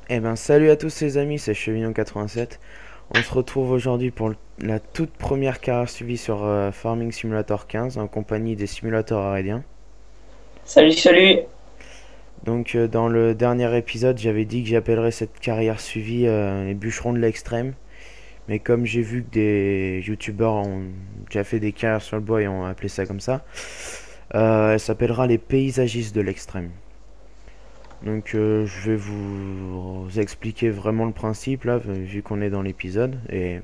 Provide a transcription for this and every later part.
Eh ben salut à tous les amis, c'est Chevillon87. On se retrouve aujourd'hui pour la toute première carrière suivie sur Farming Simulator 15 en compagnie des simulateurs aridiens. Salut, salut. Donc dans le dernier épisode, j'avais dit que j'appellerais cette carrière suivie les bûcherons de l'extrême. Mais comme j'ai vu que des youtubeurs ont déjà fait des carrières sur le bois et ont appelé ça comme ça, elle s'appellera les paysagistes de l'extrême. Donc je vais vous expliquer vraiment le principe là, vu qu'on est dans l'épisode, et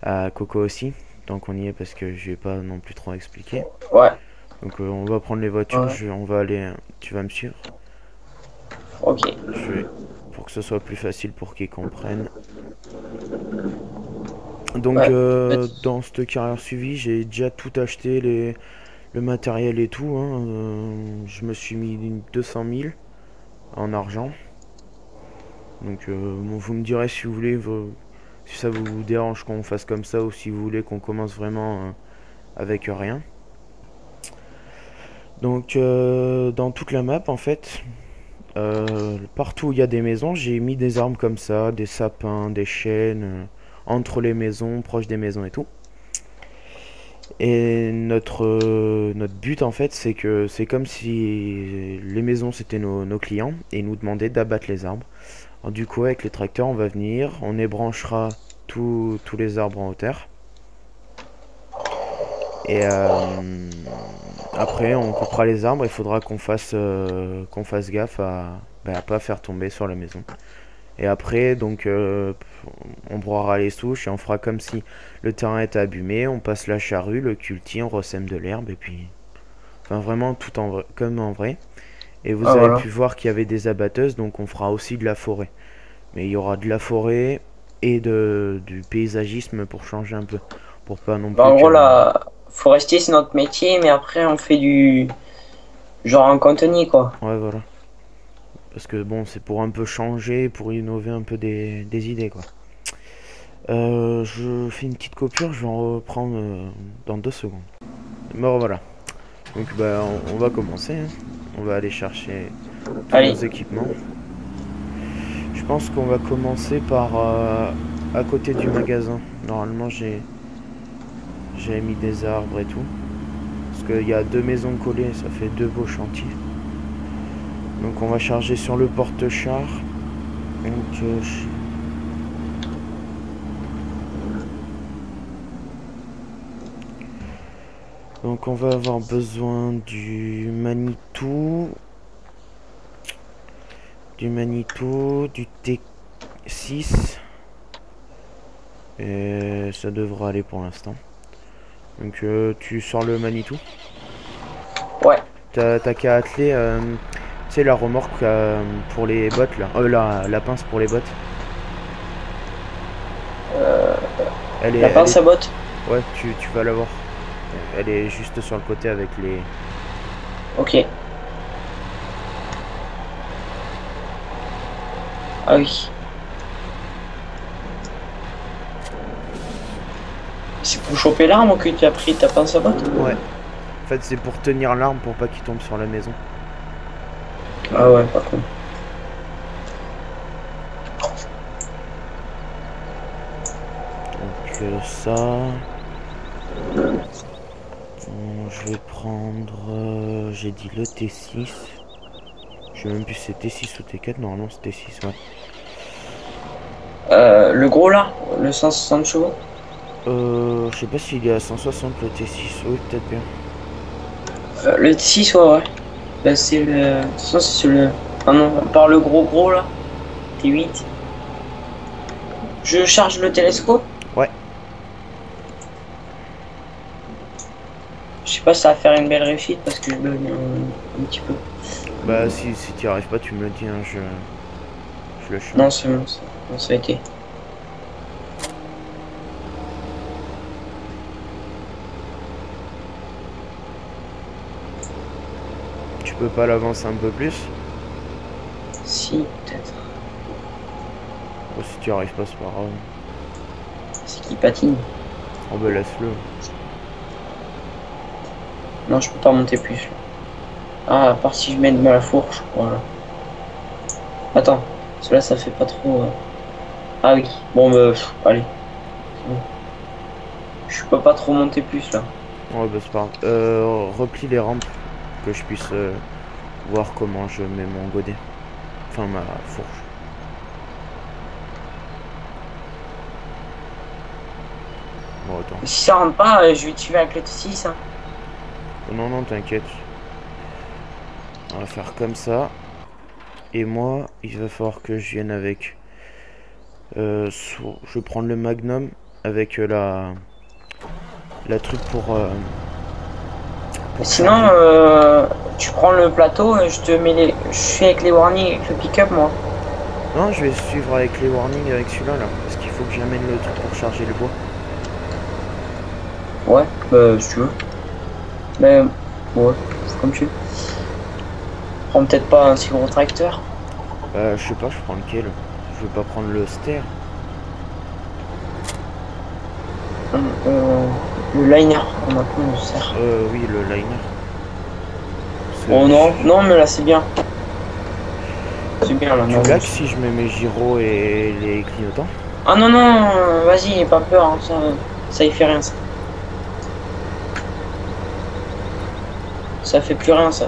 à Coco aussi, tant qu'on y est parce que je vais pas non plus trop expliquer. Ouais, Donc on va prendre les voitures, ouais, on va aller, tu vas me suivre, ok. je vais, pour que ce soit plus facile pour qu'ils comprennent. Donc Ouais, dans cette carrière suivie, j'ai déjà tout acheté, le matériel et tout, hein, je me suis mis 200 000 en argent. Donc bon, vous me direz si vous voulez, si ça vous dérange qu'on fasse comme ça ou si vous voulez qu'on commence vraiment avec rien. Donc dans toute la map en fait, partout où il y a des maisons, j'ai mis des arbres comme ça, des sapins, des chênes, entre les maisons, proches des maisons et tout. Et notre but en fait, c'est que c'est comme si les maisons c'était nos clients et ils nous demandaient d'abattre les arbres. Alors, du coup, avec les tracteurs, on va venir, on ébranchera tous les arbres en hauteur. Et après, on coupera les arbres. Il faudra qu'on fasse gaffe à pas faire tomber sur la maison. Et après, donc, on broiera les souches et on fera comme si le terrain était abîmé. On passe la charrue, le culti, on ressème de l'herbe et puis, enfin, vraiment tout en vrai, comme en vrai. Et vous ah, avez voilà. pu voir qu'il y avait des abatteuses, donc on fera aussi de la forêt. Mais il y aura de la forêt et du paysagisme pour changer un peu. Pour pas non Bah, plus en gros, que... là, forestier, c'est notre métier, mais après, on fait du genre un contenu, quoi. Ouais, voilà. Parce que bon, c'est pour un peu changer, pour innover un peu des idées, quoi. Je fais une petite coupure, je vais en reprendre dans 2 secondes. Bon, voilà. Donc, bah, on va commencer, hein. On va aller chercher tous nos Allez, équipements. Je pense qu'on va commencer par à côté du magasin. Normalement, j'ai mis des arbres et tout. Parce qu'il y a 2 maisons collées, ça fait 2 beaux chantiers. Donc on va charger sur le porte-char. Donc, donc on va avoir besoin du Manitou, du T6. Et ça devra aller pour l'instant. Donc tu sors le Manitou. ouais. T'as qu'à atteler, tu sais, la remorque pour les bottes là. La pince pour les bottes. Euh, la Elle pince est, à botte. ouais, tu vas la voir. Elle est juste sur le côté avec les... Ok. Ah oui. C'est pour choper l'arme que tu as pris ta pince à botte? Ouais. En fait, c'est pour tenir l'arme pour pas qu'il tombe sur la maison. Ah ouais, pas con. Donc ça... je vais prendre... j'ai dit le T6. Je sais même plus si c'est T6 ou T4. Normalement, c'est T6, ouais. Le gros, là, le 160 chevaux. Je sais pas s'il est à 160 le T6. Oui, peut-être bien. Le T6, ouais, ouais. Bah, c'est le... De toute façon, c'est sur le... Ah non, par le gros, là. T8. Je charge le télescope. Ouais. Je sais pas si ça va faire une belle réussite parce que je bug un petit peu. Bah, si tu n'y arrives pas, tu me le dis, hein, je le Non, change. c'est bon, bon, ça a été. Tu peux pas l'avancer un peu plus? Si, peut-être. Ou si tu n'y arrives pas, c'est pas grave. C'est qui patine. Oh bah laisse-le. Non, je peux pas monter plus. Là. Ah, à part si je mets de la fourche. Voilà. Attends. Cela, ça fait pas trop. Ah oui. Bon, bah, allez. C'est bon. Je peux pas trop monter plus là. Ouais, bah c'est pas grave. Replie les rampes, que je puisse voir comment je mets mon godet. Enfin, ma fourche. Bon, attends. Si ça rentre pas, je vais te suivre avec le T6. Hein. Non, non, t'inquiète. On va faire comme ça. Et moi, il va falloir que je vienne avec... je vais prendre le magnum avec la truc pour Sinon, tu prends le plateau, je te mets les. Je suis avec les warnings avec le pick-up moi. Non, je vais suivre avec les warnings avec celui-là là. Parce qu'il faut que j'amène le truc pour charger le bois. Ouais, bah si tu veux. Mais ouais, c'est comme tu veux. Prends peut-être pas un si gros tracteur. Je sais pas, je prends lequel. Je vais pas prendre le Ster. Le liner, on a plus le sert. Oui, le liner. Oh non, non mais là c'est bien. C'est bien là. Tu lags si je mets mes gyros et les clignotants? Ah non non, vas-y, pas peur, hein, ça y fait rien ça. Ça fait plus rien ça.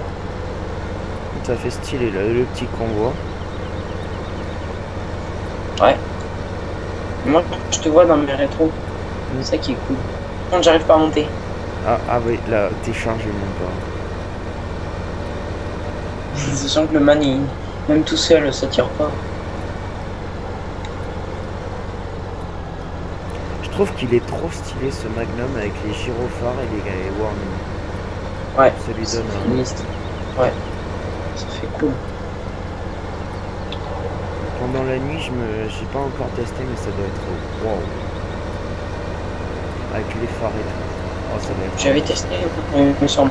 Ça fait stylé là, le petit convoi. Ouais. Moi je te vois dans mes rétros. C'est ça qui est cool. Par contre j'arrive pas à monter. Ah oui, là t'es chargé même pas. Sachant que le man il... même tout seul ça tire pas. Je trouve qu'il est trop stylé ce Magnum avec les gyrophares et les warnings. Ouais. Ça lui donne une liste. Ouais. Ça fait cool. Pendant la nuit, j'ai pas encore testé, mais ça doit être waouh. Avec les phares et tout. Oh, ça doit être. J'avais testé, il me semble.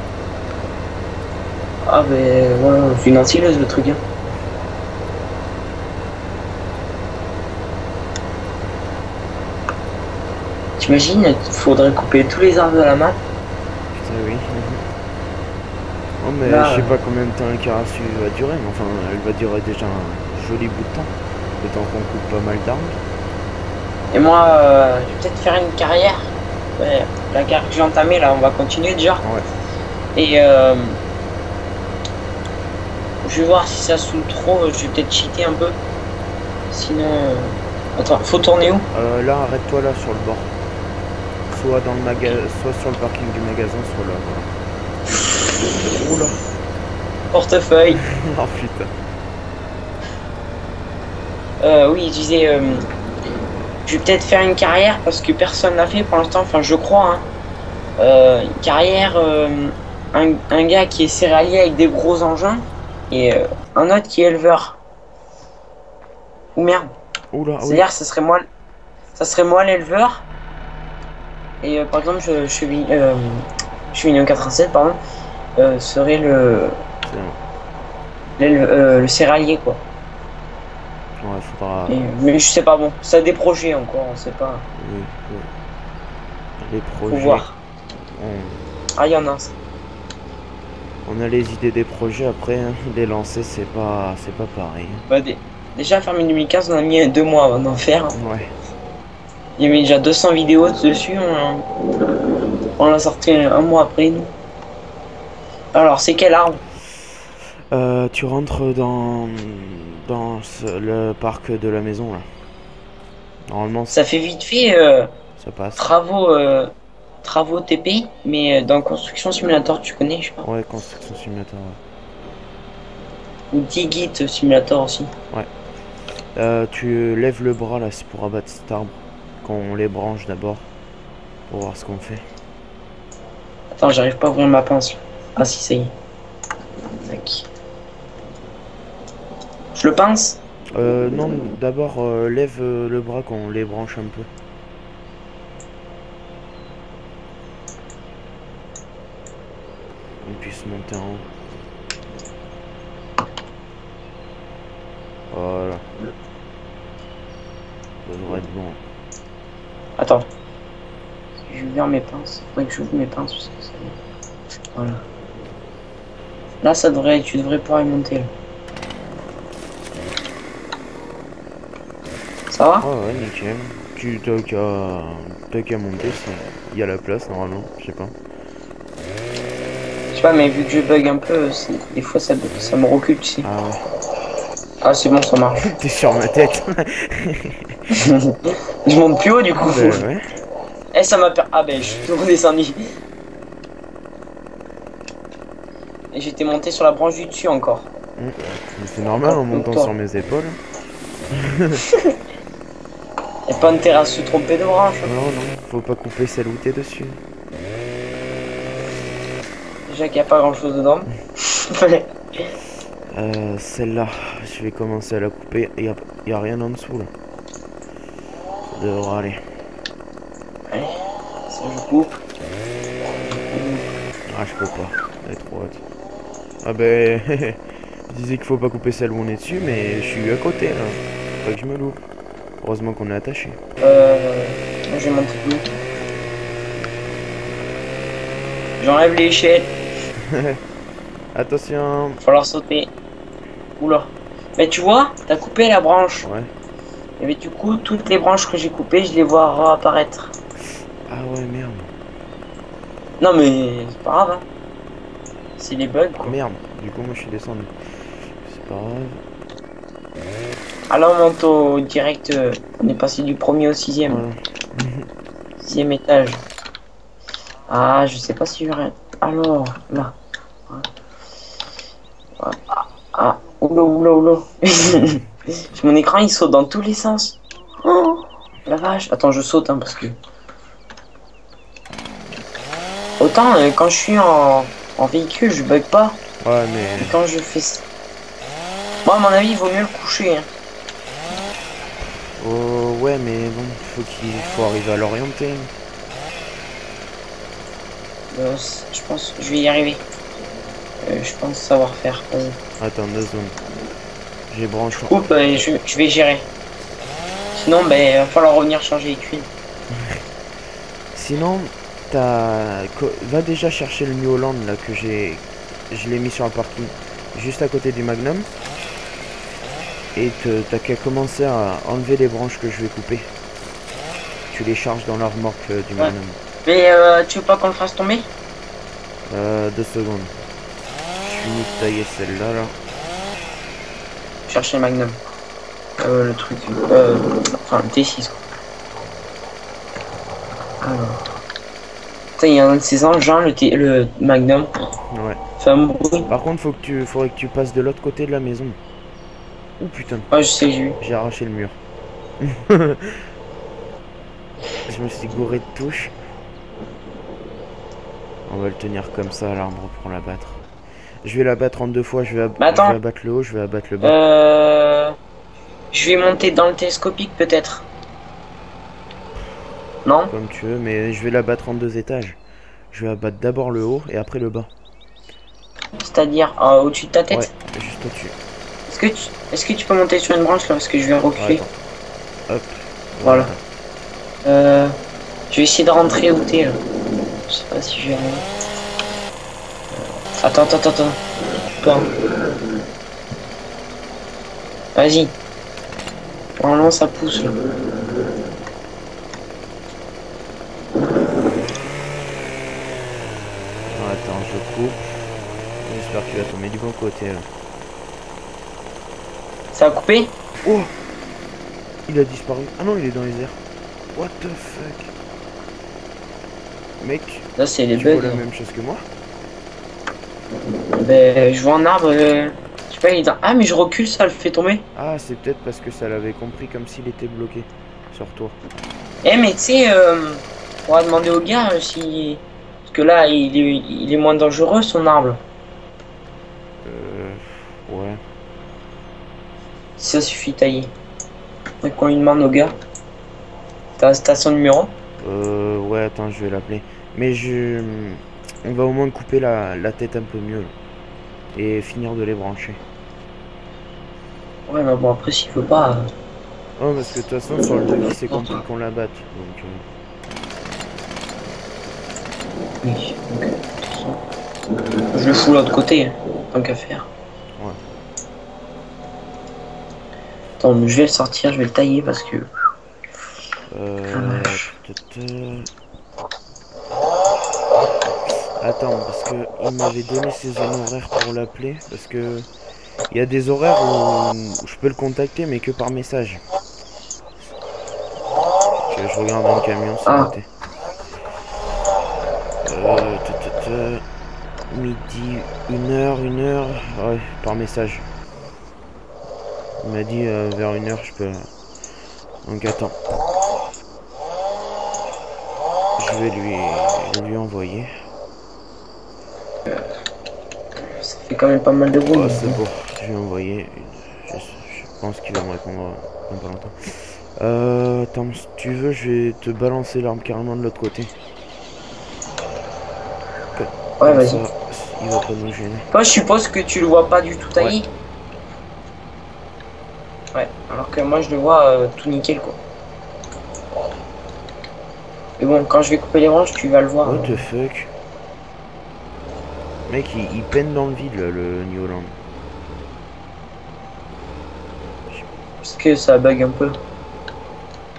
Ah, mais ouais, c'est une antileuse le truc. Hein. T'imagines, il faudrait couper tous les arbres de la map. Putain, oui. Oh, mais Là, je sais pas combien de temps le Karasu va durer, mais enfin, elle va durer déjà un joli bout de temps. Le temps qu'on coupe pas mal d'arbres. Et moi, je vais peut-être faire une carrière. Ouais, la carrière que j'ai entamée, là, on va continuer déjà. Ouais. Et je vais voir si ça saoule trop, je vais peut-être cheater un peu. Sinon... Attends, faut tourner où? Là, arrête-toi là sur le bord. Soit dans le soit sur le parking du magasin, soit là. Voilà. Oula. Portefeuille. Oh putain. Oui, je disais... je vais peut-être faire une carrière parce que personne l'a fait pour l'instant, enfin je crois. Hein. Une carrière, un gars qui est céréalier avec des gros engins et un autre qui est éleveur. Ou merde. Oula, C'est-à-dire oui. ça serait moi l'éleveur. Et par exemple, je suis Mignon 87, pardon, serait le céréalier quoi. Ouais, faudra. Mais je sais pas, bon, ça a des projets encore, on sait pas. Oui, oui. Les Faut projets. voir. Ah, il y en a. On a les idées des projets, après hein, les lancer c'est pas pareil. Bah, déjà, Fermi 2015, on a mis 2 mois avant d'en faire. Ouais. Il y avait déjà 200 vidéos dessus, on l'a sorti un mois après nous. Alors, c'est quel arbre? Tu rentres dans le parc de la maison là. Normalement Ça fait vite fait ça passe. travaux TP, mais dans Construction Simulator, tu connais, je sais pas. Ouais, construction simulator. Ou Digit Simulator aussi. Ouais. Tu lèves le bras là, c'est pour abattre cet arbre. Qu'on les branche d'abord. Pour voir ce qu'on fait. Attends, j'arrive pas à ouvrir ma pince. Là. Ah si, ça y est. Tac. Je le pince? Non, d'abord lève le bras qu'on les branche un peu. On puisse monter en haut. Voilà. Ça devrait être bon. Attends. Je vais ouvrir mes pinces. Faudrait que j'ouvre mes pinces parce que ça y est. Voilà. Là, tu devrais pouvoir y monter. Là. Ça va? Ouais, ouais, nickel. Tu t'as qu'à monter, il y a la place normalement, je sais pas. Je sais pas, mais vu que je bug un peu, des fois ça me recule, tu sais. Ah Ah, c'est bon, ça marche. ouais, t'es sur ma tête. Je monte plus haut du coup. Bah ouais. Eh, ça m'a perdu. Ah, ben, je suis redescendu. Et j'étais monté sur la branche du dessus encore. Mais c'est normal en montant Toi. sur mes épaules. Y'a pas intérêt à se tromper de branche. Non, non, faut pas couper celle où t'es dessus. Déjà qu'il n'y a pas grand chose dedans. Celle-là, je vais commencer à la couper. Y a rien en dessous là. Ça devrait aller. Allez, ça je coupe. Ah, je peux pas. Elle est trop haute. Ah ben, je disais qu'il faut pas couper celle où on est dessus, mais je suis à côté là. Faut pas que je me loupe. Heureusement qu'on est attaché. Je vais monter plus. J'enlève les échelles. Attention. Falloir sauter. Oula. Mais tu vois, t'as coupé la branche. Ouais. Et mais du coup, toutes les branches que j'ai coupées, je les vois réapparaître. Ah ouais, merde. Non mais c'est pas grave. Hein. C'est les bugs quoi. Merde. Du coup, moi je suis descendu. C'est pas grave. Alors on monte au direct. On est passé du premier au sixième. Voilà. Sixième étage. Ah, je sais pas si j'aurais. Alors, là. Ah, oula, oula, oula. Mon écran il saute dans tous les sens. Oh, la vache. Attends, je saute hein, parce que. Autant quand je suis en véhicule, je bug pas. Ouais, mais. Et quand je fais. Moi, à mon avis, il vaut mieux le coucher. Hein. Oh, ouais, mais bon, faut arriver à l'orienter. Je pense que je vais y arriver. Je pense savoir faire. Attends, 2 secondes. J'ai branché. Coupe et je vais gérer. Sinon, ben, il va falloir revenir changer les tuiles. Sinon, va déjà chercher le New Holland là que je l'ai mis sur un parking juste à côté du Magnum. Et t'as qu'à commencer à enlever les branches que je vais couper. Tu les charges dans la remorque du Magnum. Mais tu veux pas qu'on le fasse tomber? 2 secondes. Je finis de tailler celle-là là. Chercher le Magnum. Le truc. Enfin, le T6 quoi. Alors. Putain, il y a un de ces engins, le Magnum. Ouais. Fait un bruit. Par contre, faudrait que tu passes de l'autre côté de la maison. Oh putain. Ouais, je sais, j'ai vu. J'ai arraché le mur. Je me suis gouré de touches. On va le tenir comme ça, l'arbre, pour l'abattre. Je vais l'abattre en 2 fois. Je vais abattre le haut, je vais abattre le bas. Je vais monter dans le télescopique peut-être. Non? Comme tu veux, mais je vais l'abattre en 2 étages. Je vais abattre d'abord le haut et après le bas. C'est-à-dire au-dessus de ta tête? Ouais, juste au-dessus. Est-ce que tu peux monter sur une branche là parce que je vais reculer? Ouais, hop. Voilà. Je vais essayer de rentrer où t'es là. Je sais pas si je vais arriver. Attends. Toi. Vas-y. Normalement ça pousse là. Attends, je coupe. J'espère que tu vas tomber du bon côté là. Ça a coupé? Oh! Il a disparu. Ah non, il est dans les airs. What the fuck? Mec, Là c'est les tu bugs. vois la même chose que moi? Ben je vois un arbre. Je sais pas, il est dans... Ah mais je recule, ça le fait tomber. Ah, c'est peut-être parce que ça l'avait compris comme s'il était bloqué sur toi. Eh mais tu sais, on va demander au gars si... Parce que là il est moins dangereux son arbre. Ouais. Si ça suffit de tailler. Donc on lui demande au gars. T'as son numéro? Ouais, attends, je vais l'appeler. Mais on va au moins couper la tête un peu mieux. Là. Et finir de les brancher. Ouais, mais bon, après, s'il veut pas. Oh, parce que de toute façon, sur le devis, c'est compris qu'on la batte. Donc. Oui, donc, de toute façon, je le fous de l'autre côté, hein, tant qu'à faire. Ouais. Attends, mais je vais le sortir, je vais le tailler parce que... Euh... tut, tut. Attends, parce que il m'avait donné ses honoraires pour l'appeler. Parce que il y a des horaires où je peux le contacter, mais que par message. Je regarde dans le camion, c'est Ah, noté. Tut, tut, tut. Midi, une heure, ouais, par message. Il m'a dit vers une heure, je peux. Donc attends, je vais lui envoyer. ça fait quand même pas mal de bruit. Oh, Mais c'est bon. bon, je vais envoyer. Je pense qu'il va me répondre dans pas longtemps. Attends, si tu veux, je vais te balancer l'arme carrément de l'autre côté. Ouais, Comme vas-y. ça, il va pas nous gêner. Toi, je suppose que tu le vois pas du tout Ouais. taillé. Ouais, alors que moi, je le vois tout nickel, quoi. Mais bon, quand je vais couper les branches, tu vas le voir. What the fuck? Mec, il peine dans le vide, là, le New Holland. Parce que ça bug un peu.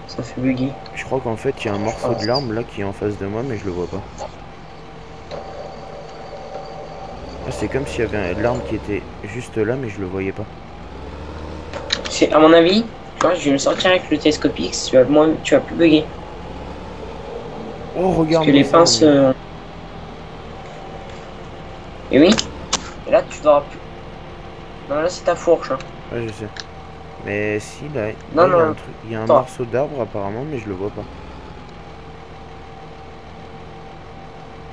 Ça fait bugger. Je crois qu'en fait, il y a un morceau de l'arme là qui est en face de moi, mais je le vois pas. Ah, c'est comme s'il y avait l'arme qui était juste là, mais je le voyais pas. À mon avis, tu vois, je vais me sortir avec le télescope X, tu vas plus bugger. Oh, Parce regarde que les pinces... Et oui. Et là, tu n'auras plus... Non, là, c'est ta fourche. Hein. Ouais, je sais. Mais si, là, Non, il y a non. un truc, il y a un Attends. morceau d'arbre apparemment, mais je le vois pas.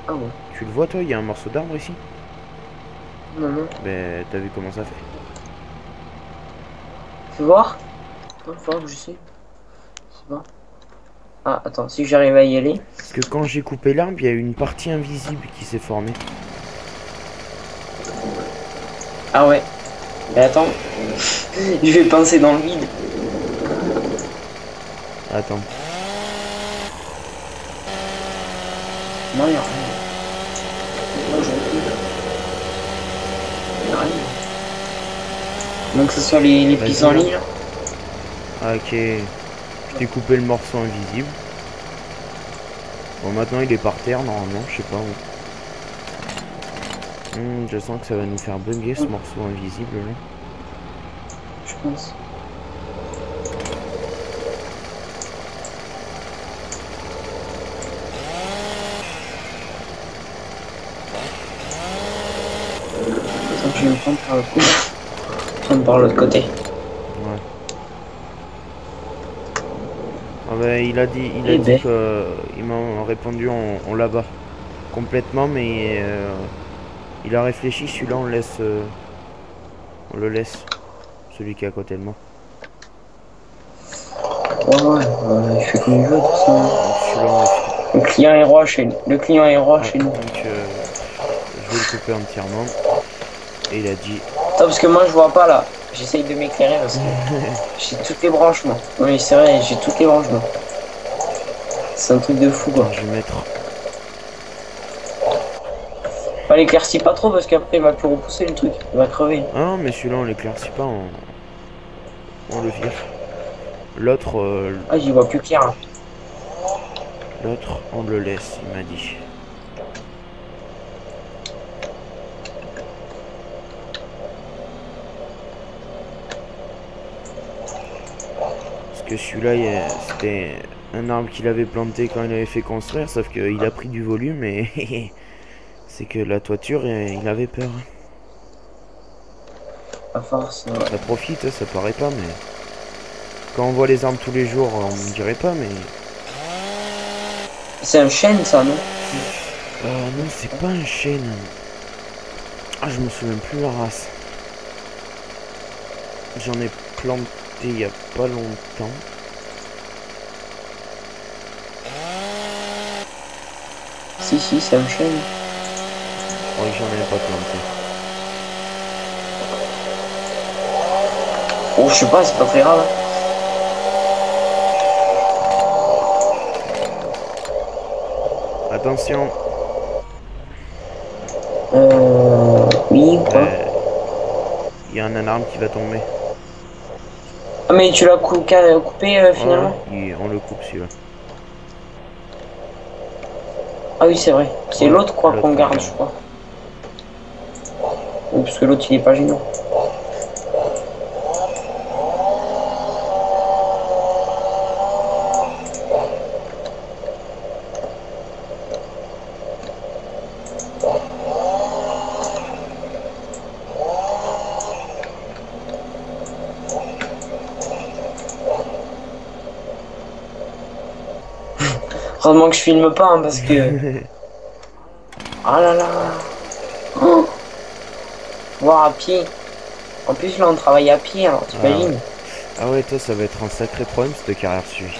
Ah ouais. Tu le vois toi, il y a un morceau d'arbre ici? Non, non. Ben, t'as vu comment ça fait? Fais voir. Faut voir que je sais. C'est bon. Ah, attends, si j'arrive à y aller. Parce que quand j'ai coupé l'arbre, il y a une partie invisible qui s'est formée. Ah ouais. Mais attends. Je vais pincer dans le vide. Attends. Non, il n'y a rien. Non, j'en ai plus. Y a rien. Donc, ce soit les Vas-y, pissenlits, là. Ah, ok. Je t'ai coupé le morceau invisible. Bon, maintenant il est par terre, normalement, je sais pas où. Je sens que ça va nous faire bugger ce morceau invisible là. Je pense. Attends, je vais me prendre par l'autre côté. Prendre par l'autre côté. Ouais. Ah bah, il a dit Eh ben. que il m'a répondu on l'abat complètement, mais il a réfléchi. Celui-là on le laisse, celui qui est à côté de moi. Ouais, je fais comme je veux, de toute façon. Donc celui-là on le fait. Le client est roi chez nous. Le client est roi Ouais, chez nous. donc je vais le couper entièrement. Et il a dit Attends, parce que moi je vois pas là. J'essaye de m'éclairer parce que j'ai toutes les branches moi. Oui, c'est vrai, j'ai toutes les branches moi. C'est un truc de fou quoi. attends, je vais mettre. Enfin, l'éclaircis pas trop parce qu'après il va plus repousser le truc. Il va crever. Ah non, mais celui-là on l'éclaircit pas, on le vire. L'autre Ah, j'y vois plus clair. Hein. l'autre on le laisse, il m'a dit. Parce que celui-là c'était un arbre qu'il avait planté quand il avait fait construire, sauf qu'il a pris du volume et c'est que la toiture il avait peur. À force. Ça profite, hein, ça paraît pas, mais quand on voit les arbres tous les jours, on ne dirait pas, mais C'est un chêne ça, non? non, c'est pas un chêne. Ah, je me souviens plus la race. J'en ai planté il y a pas longtemps. Si, c'est un chêne. Je crois que j'en ai pas planté. Oh, je sais pas, c'est pas très grave. Attention. Oui, quoi? Il y a un alarme qui va tomber. Ah, mais tu l'as coupé Voilà, finalement? on le coupe celui-là. Ah oui, c'est vrai. C'est Ouais, l'autre quoi l'autre qu'on qu'on garde, garde. je crois. Ou parce que l'autre il est pas génial. Heureusement que je filme pas, hein, parce que. Ah là là. Oh, voir à pied. En plus là on travaille à pied, alors Ah ouais. t'imagines. Ah ouais, toi, ça va être un sacré problème cette carrière suivie.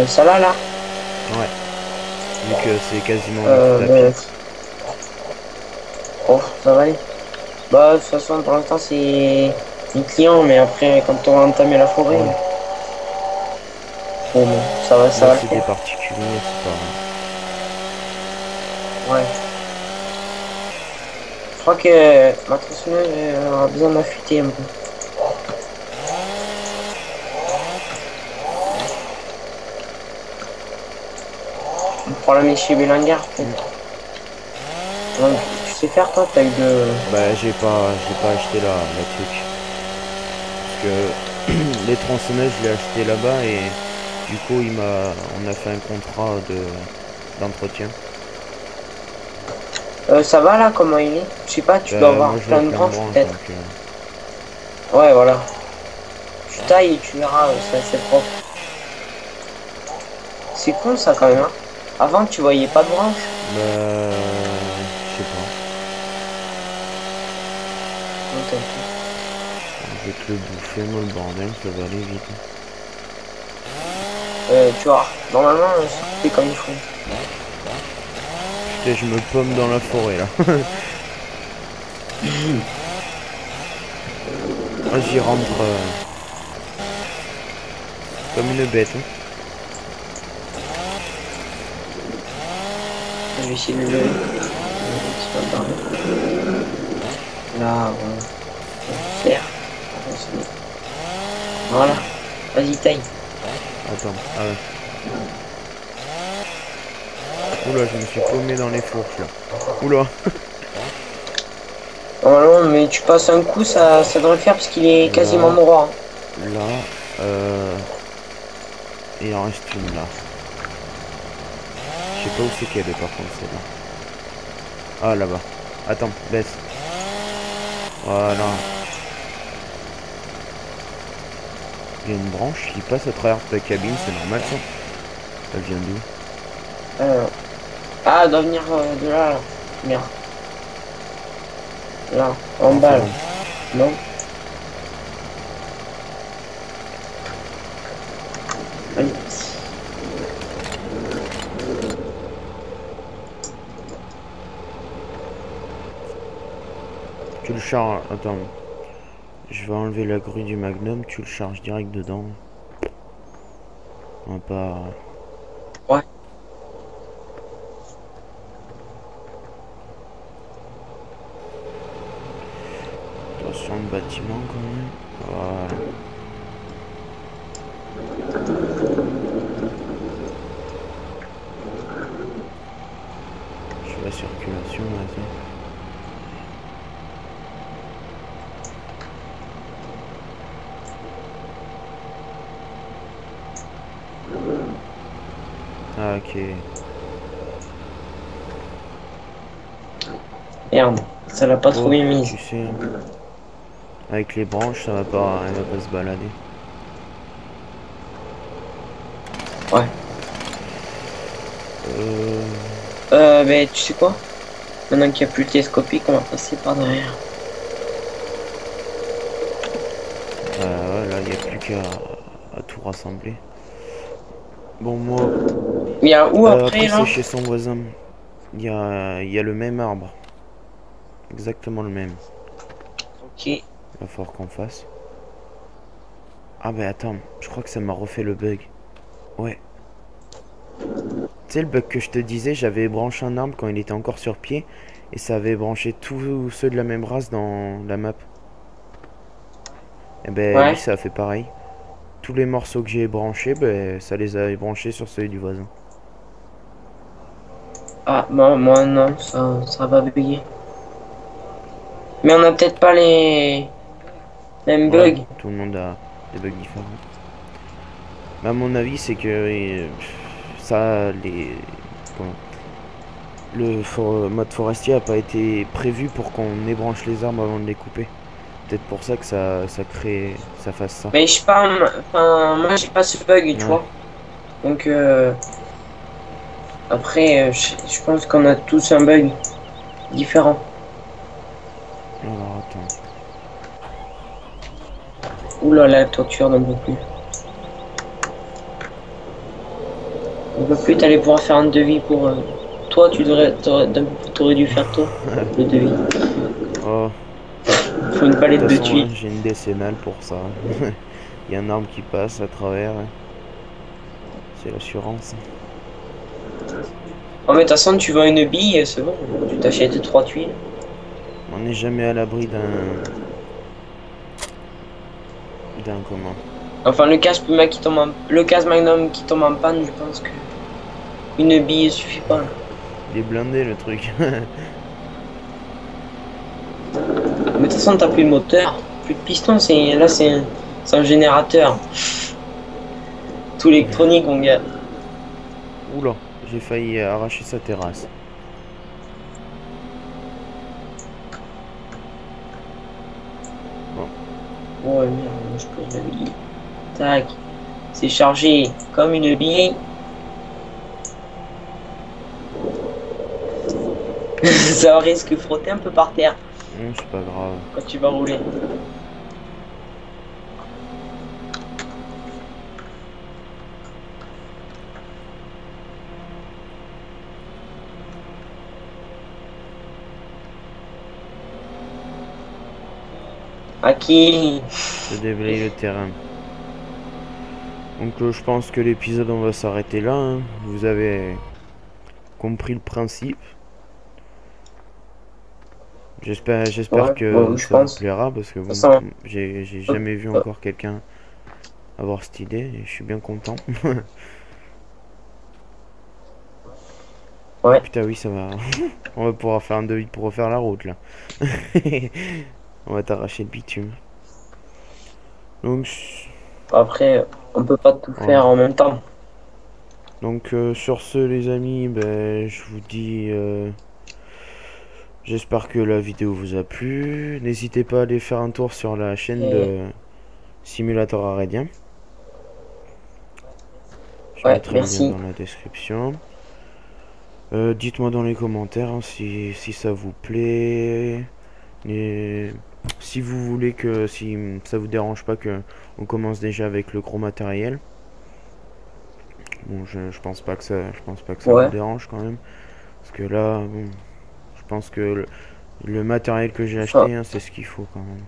Ça là. Ouais, vu que c'est quasiment tout à pied. Ben, oh, ça va aller. Bah de toute façon pour l'instant c'est les clients, mais après quand on va entamer la forêt, Ouais. bon, ça Là, va le c'est des faire. particuliers, c'est pas grave. Ouais. Je crois que ma tronçonneuse aura besoin d'affûter un peu. On pourra la mettre chez Belingar Mm. peut-être. Ouais, tu sais faire toi, t'as eu de. Bah, j'ai pas acheté la truc. Parce que les tronçonneuses, je l'ai acheté là-bas et du coup, on a fait un contrat d'entretien. Ça va là comment il est? Je sais pas, tu dois Bah, avoir moi, je l'ai plein de plein de branches branches, peut-être. donc... Ouais voilà. Tu tailles et tu verras, c'est assez propre. C'est con ça quand même, hein. Avant tu voyais pas de branches. Bah, je sais pas. Bon, tant pis. Je vais te le bouffer, moi, le bordel, ça va aller vite. Tu vois, normalement c'est coupé comme il faut. Putain, je me pomme dans la forêt, là. Ah, j'y rentre comme une bête. Hein. Je vais essayer de le lever. C'est pas grave. Là, voilà. Faire. Voilà. Vas-y, taille. Attends, ah ouais. Oula, je me suis paumé dans les fourches, là. Oula. Normalement, mais tu passes un coup, ça devrait le faire parce qu'il est quasiment Là, droit, hein. là, et il en reste une, là. Je sais pas où c'est qu'elle est, par contre, celle-là. Ah, là-bas. Attends, baisse. Voilà. Il y a une branche qui passe à travers ta cabine, c'est normal, ça. Elle vient d'où? Euh, Ah, elle doit venir de là, là. Merde. Là, en Non, c'est bas, là. bon. Non? Allez. Tu le charges... Attends. Je vais enlever la grue du Magnum, tu le charges direct dedans. On va pas... Ouais. Attention le bâtiment quand même. Voilà. Je fais la circulation, vas-y. Ah, ok. Merde. Ça l'a pas trop Oh, bien mise. tu sais, avec les branches, ça va pas, elle va pas se balader. Ouais. Euh... Ben, tu sais quoi? Maintenant qu'il n'y a plus le télescopique, on va passer par derrière. ouais, là, il n'y a plus qu'à à tout rassembler. Bon, moi, Il y a où après, après, c'est là? chez son voisin. Il y a le même arbre. Exactement le même. Ok. Il va falloir qu'on fasse. Ah, bah attends, je crois que ça m'a refait le bug. Ouais. Tu sais, le bug que je te disais, j'avais branché un arbre quand il était encore sur pied. Et ça avait branché tous ceux de la même race dans la map. Et ben lui, Ouais. ça a fait pareil. Tous les morceaux que j'ai branchés, ben, ça les a branchés sur celui du voisin. Ah, moi non, ça va bugger. Mais on a peut-être pas les mêmes Ouais, bugs. tout le monde a des bugs différents. Mais à mon avis, c'est que ça, comment- mode forestier a pas été prévu pour qu'on ébranche les arbres avant de les couper. Peut-être pour ça que ça fasse ça. Mais je sais pas, enfin, moi j'ai pas ce bug, tu Ouais. vois. Donc après, je pense qu'on a tous un bug différent. Alors attends. Ouh là là, la toiture n'en peut plus. On peut plus, t'allais pouvoir faire un devis pour... Toi, t'aurais dû faire toi, le devis. Oh, Faut une de toute palette de façon, hein, tuiles. j'ai une décennale pour ça. Il y a un arbre qui passe à travers, hein. C'est l'assurance. Oh mais de toute façon, tu vends une bille, c'est bon. Tu t'achètes 3 tuiles. On n'est jamais à l'abri d'un comment. Enfin, le casque Magnum qui tombe en panne, je pense que une bille suffit pas. Il est blindé le truc. Mais de toute façon, t'as plus de moteur, plus de piston, c'est un générateur. Tout électronique, mon gars. Oula, j'ai failli arracher sa terrasse. Bon, Ouais, merde, moi je pose la bille. Tac. C'est chargé comme une bille. Ça risque de frotter un peu par terre c'est pas grave. quand tu vas rouler. Aki. Je déblaye le terrain. Donc je pense que l'épisode on va s'arrêter là, hein. Vous avez compris le principe. J'espère Ouais, que bon, je ça vous pense. De plaira parce que toute bon, façon, j'ai jamais vu encore quelqu'un avoir cette idée et je suis bien content. ouais. Putain oui ça va. On va pouvoir faire un devis pour refaire la route là. On va t'arracher le bitume. Donc, Après, on peut pas tout ouais. faire en même temps. Donc sur ce les amis, ben, je vous dis j'espère que la vidéo vous a plu. N'hésitez pas à aller faire un tour sur la chaîne Et de Simulator Arédien. Je ouais, mettrai le lien merci. dans la description. Dites-moi dans les commentaires hein, si ça vous plaît. Et si vous voulez que si ça vous dérange pas que on commence déjà avec le gros matériel. Bon je pense pas que ça vous Ouais. dérange quand même. Parce que là, bon, je pense que le matériel que j'ai Enfin, acheté, hein, c'est ce qu'il faut quand même.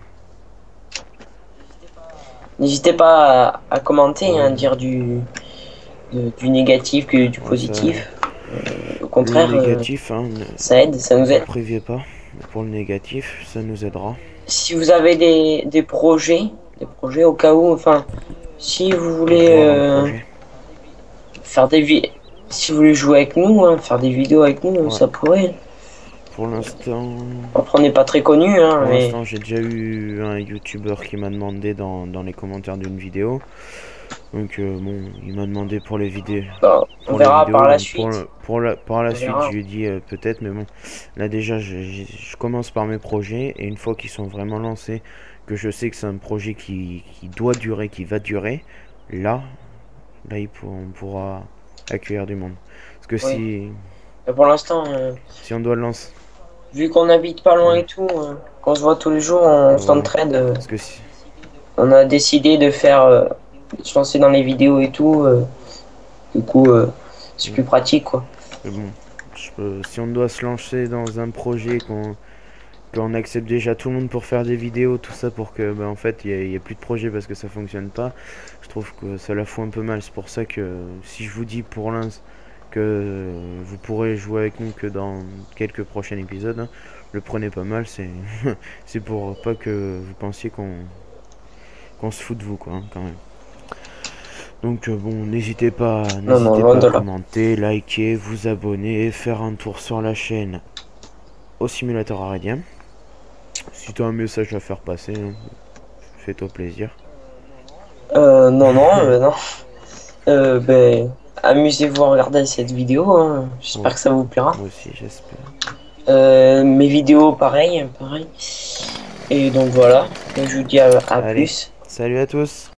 n'hésitez pas à commenter, Ouais, hein, dire du négatif que du ouais, ça, positif. Au le contraire, négatif, hein, ça aide, ça ne nous vous aide. préviez pas. Mais pour le négatif, ça nous aidera. Si vous avez des projets au cas où, enfin, si vous voulez Voir un projet. faire si vous voulez jouer avec nous, hein, faire des vidéos avec nous, Ouais. ça pourrait. Pour l'instant, Après, on n'est pas très connu, hein, mais j'ai déjà eu un youtubeur qui m'a demandé dans les commentaires d'une vidéo. Donc bon, il m'a demandé pour les vidéos. bon, on Pour les verra vidéos, par la donc suite. par la On suite, verra. je lui ai dit peut-être, mais bon, là déjà, je commence par mes projets et une fois qu'ils sont vraiment lancés, que je sais que c'est un projet qui doit durer, qui va durer, là on pourra accueillir du monde. Parce que Oui. Mais pour l'instant, si on doit le lancer, vu qu'on habite pas loin ouais, et tout, qu'on se voit tous les jours, on voilà. s'entraide. Parce que si, On a décidé de se lancer dans les vidéos et tout. Du coup, c'est plus pratique, quoi. mais bon, si on doit se lancer dans un projet qu'on accepte déjà tout le monde pour faire des vidéos, tout ça pour que en fait il y a plus de projet parce que ça fonctionne pas, je trouve que ça la fout un peu mal. C'est pour ça que si je vous dis pour l'instant vous pourrez jouer avec nous que dans quelques prochains épisodes, hein. Le prenez pas mal, c'est c'est pour pas que vous pensiez qu'on se fout de vous, quoi, hein, quand même. Donc bon, n'hésitez pas à commenter, liker, vous abonner, faire un tour sur la chaîne au simulateur Aridien. Si tu as un message à faire passer, hein, fais-toi plaisir. Non. Ben, amusez-vous à regarder cette vidéo, hein. J'espère que ça vous plaira. Moi aussi, j'espère. Mes vidéos, pareil. Et donc voilà, je vous dis à Allez, plus. salut à tous.